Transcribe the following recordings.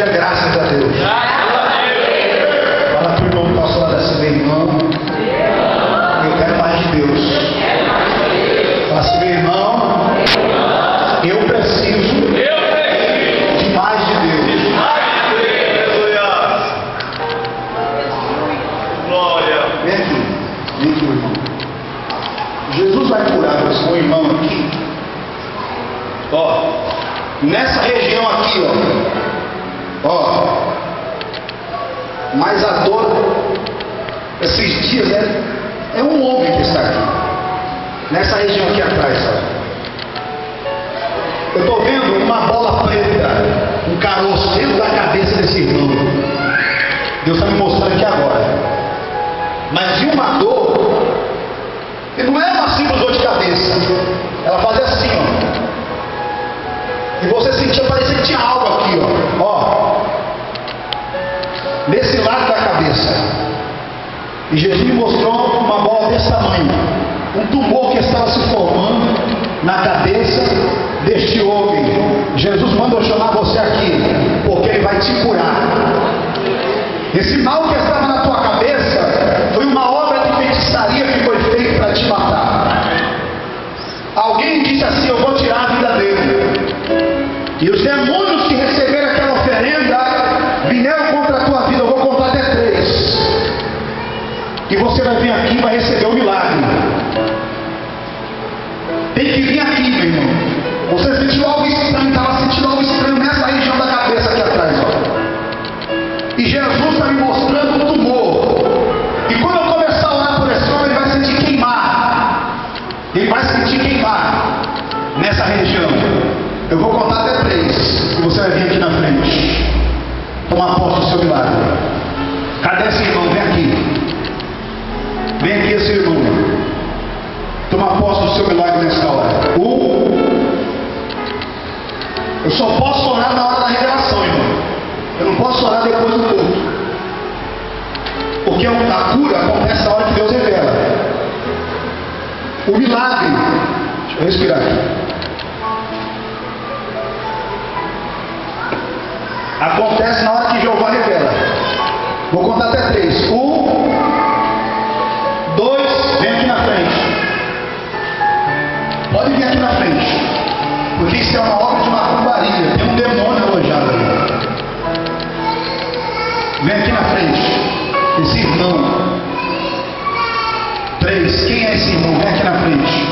Diga graças a Deus. Fala para o irmão que está ao seu lado assim, meu irmão, eu quero mais de Deus. Fala assim, meu irmão, eu preciso de mais de Deus. Vem aqui, irmão. Jesus vai curar esse meu irmão aqui. Ó, nessa região aqui, ó. Mas a dor, esses dias, é um homem que está aqui. Nessa região aqui atrás, ó. Eu estou vendo uma bola preta, um caroço dentro da cabeça desse irmão. Deus está me mostrando aqui agora. Mas de uma dor, que não é uma simples dor de cabeça. Ela fazia assim, ó. E você sentia, parecia que tinha algo aqui, ó. Nesse lado da cabeça. E Jesus me mostrou uma bola desse tamanho. Um tumor que estava se formando na cabeça deste homem. Jesus manda eu chamar você aqui, porque Ele vai te curar. Esse mal que estava na tua cabeça foi uma obra de feitiçaria que foi feita para te matar. Alguém disse assim, eu vou tirar a vida dele. E os demônios que receberam aquela oferenda vieram contra a tua vida. Eu vou contar até 3. E você vai vir aqui e vai receber o milagre. Tem que vir aqui, meu irmão. Você sentiu algo estranho, estava sentindo algo estranho nessa região da cabeça aqui atrás, ó. E Jesus está me mostrando um tumor. E quando eu começar a orar por esse homem, ele vai sentir queimar. Ele vai sentir queimar nessa região. Eu vou contar até 3. E você vai vir aqui na frente. Tomar posse do seu milagre. Cadê esse irmão? Vem aqui. Vem aqui esse irmão. Tomar posse do seu milagre nessa hora. Eu só posso orar na hora da revelação, irmão. Eu não posso orar depois do culto. Porque a cura acontece na hora que Deus revela. O milagre. Deixa eu respirar aqui. Acontece na hora que Jeová revela. Vou contar até 3. 1, 2, vem aqui na frente. Pode vir aqui na frente. Porque isso é uma obra de macumbaria. Tem um demônio alojado ali. Vem aqui na frente. Esse irmão. 3. Quem é esse irmão? Vem aqui na frente.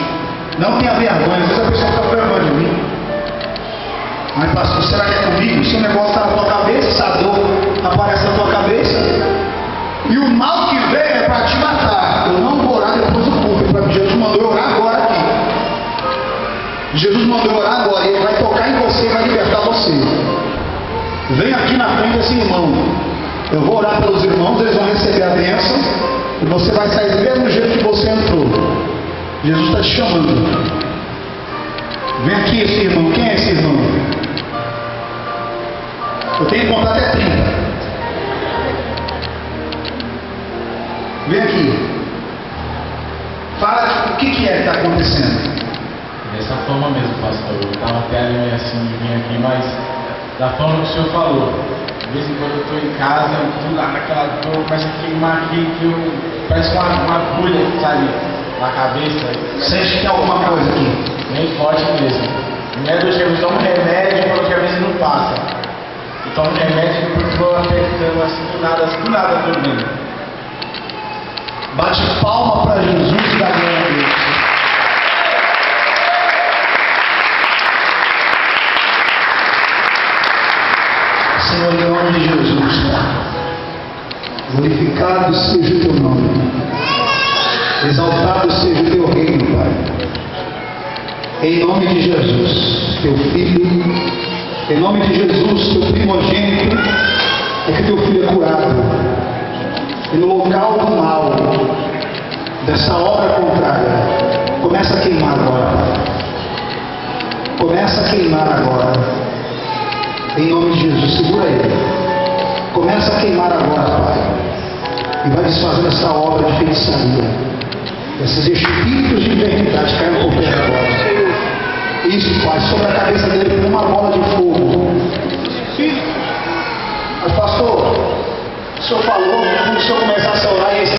Não tenha vergonha. Às vezes a pessoa fica com vergonha de mim. Mas pastor, será que é comigo? Se o negócio está na tua cabeça, essa dor aparece na tua cabeça. E o mal que veio é para te matar. Eu não vou orar depois do culto. Jesus mandou eu orar agora aqui. Jesus mandou eu orar agora. E Ele vai tocar em você e vai libertar você. Vem aqui na frente esse irmão. Eu vou orar pelos irmãos, eles vão receber a bênção. E você vai sair do mesmo jeito que você entrou. Jesus está te chamando. Vem aqui esse irmão. Quem é esse irmão? Eu tenho que contar até 30. Vem aqui. Fala o que é que está acontecendo. Dessa forma mesmo, pastor. Eu estava até ali assim de vir aqui, mas da forma que o senhor falou. De vez em quando eu estou em casa, do lado daquela dor, começa a queimar aqui, parece uma agulha que está ali na cabeça. Sente que tem alguma coisa aqui. Bem forte mesmo. Não é do jeito, toma um remédio, porque às vezes não passa. E toma um remédio e estou apertando assim do nada dormindo. Bate palma para Jesus e dá glória a Deus. Senhor, em nome de Jesus, glorificado seja o teu nome, exaltado seja o teu reino, Pai. Em nome de Jesus, teu filho, em nome de Jesus, teu primogênito, é que teu filho é curado. E no local do mal, dessa obra contrária, começa a queimar agora. Começa a queimar agora. Em nome de Jesus, segura ele. Começa a queimar agora, Pai. E vai desfazendo essa obra de feitiçaria. Esses espíritos de enfermidade caiam por terra agora. Isso, Pai, sobre a cabeça dele tem uma bola de fogo. senhor falou, quando o senhor começasse